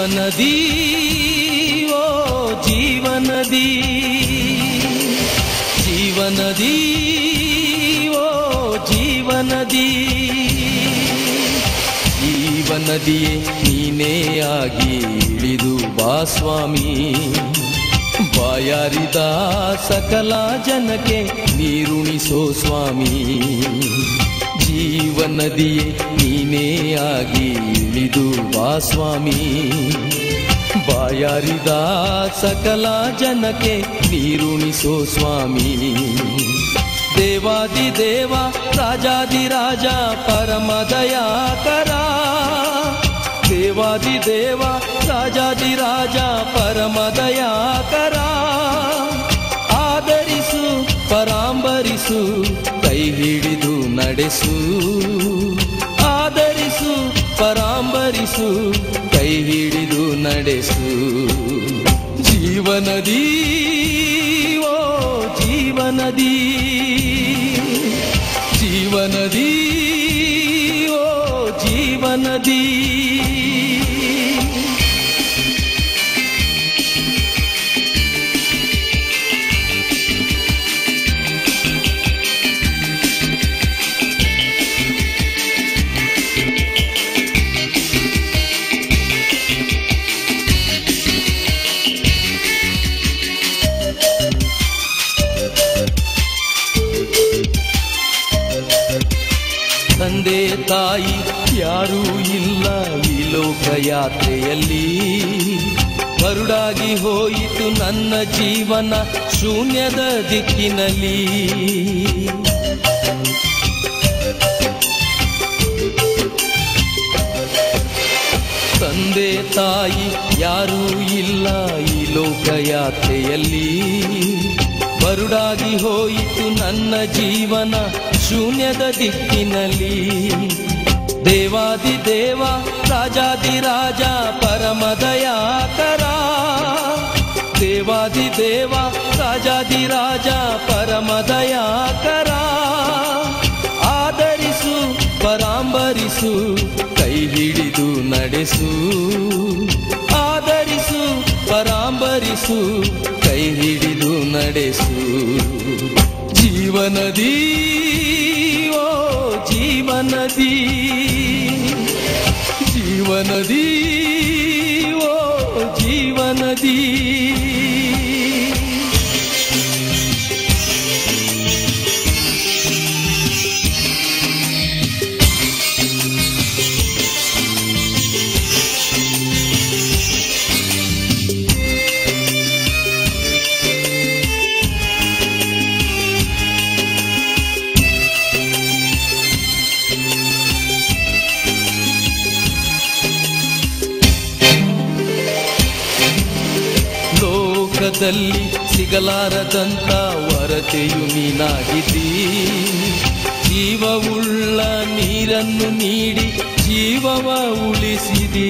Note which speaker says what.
Speaker 1: ಜೀವನದಿ ಓ ಜೀವನದಿ, ಜೀವನದಿ ಓ ಜೀವನದಿ, ಜೀವನದಿಯೇ ನೀನೇ ಆಗಿ ಇಳಿದು ಬಾ ಸ್ವಾಮಿ. ಬಾಯಾರಿದ ಸಕಲ ಜನಕ್ಕೆ ನೀರುಣಿಸೋ ಸ್ವಾಮಿ. ಜೀವನದಿಯೇ ನೀನೇ ಆಗಿ ಇಳಿದು ಬಾ ಸ್ವಾಮಿ. ಬಾಯಾರಿದ ಸಕಲ ಜನಕ್ಕೆ ನೀರುಣಿಸೋ ಸ್ವಾಮಿ. ದೇವಾದಿದೇವ ರಾಜಾದಿರಾಜ ಪರಮ ದಯಾಕರ, ದೇವಾದಿದೇವ ರಾಜಾದಿರಾಜ ಪರಮ ದಯಾಕರ. ಆದರಿಸು ಪರಾಂಬರಿಸು ಕೈ ಹಿಡಿದು ನಡೆಸು, ಆದರಿಸು ಪರಾಂಬರಿಸು ಕೈ ಹಿಡಿದು ನಡೆಸು. ಜೀವನದಿ ಓ ಜೀವನದಿ, ಜೀವನದಿ ಓ ಜೀವನದಿ. ತಂದೆ ತಾಯಿ ಯಾರೂ ಇಲ್ಲ ಈ ಲೋಕಯಾತ್ರೆಯಲ್ಲಿ. ಬರುಡಾಗಿ ಹೋಯಿತು ನನ್ನ ಜೀವನ ಶೂನ್ಯದ ದಿಕ್ಕಿನಲ್ಲಿ. ತಂದೆ ತಾಯಿ ಯಾರೂ ಇಲ್ಲ ಈ ಲೋಕಯಾತ್ರೆಯಲ್ಲಿ. ಬರುಡಾಗಿ ಹೋಯಿತು ನನ್ನ ಜೀವನ ಶೂನ್ಯದ ದಿಕ್ಕಿನಲ್ಲಿ. ದೇವಾದಿದೇವ ರಾಜಾದಿರಾಜ ಪರಮ ದಯಾಕರ, ದೇವಾದಿದೇವ ರಾಜಾದಿರಾಜ ಪರಮ ದಯಾಕರ. ಆದರಿಸು ಪರಾಂಬರಿಸು ಕೈ ಹಿಡಿದು ನಡೆಸು, ಆದರಿಸು ಪರಾಂಬರಿಸು ಕೈ ಹಿಡಿದು ನಡೆಸು. ಜೀವನದಿ ಓ ಜೀವನದಿ, ಜೀವನದಿ ಓ ಜೀವನದಿ. ಲೋಕದಲ್ಲಿ ಸಿಗಲಾರದಂತ ವರತೆಯು ನೀನಾಗಿದ್ದೀ. ಜೀವವುಳ್ಳ ನೀರನ್ನು ನೀಡಿ ಜೀವವ ಉಳಿಸಿದಿ.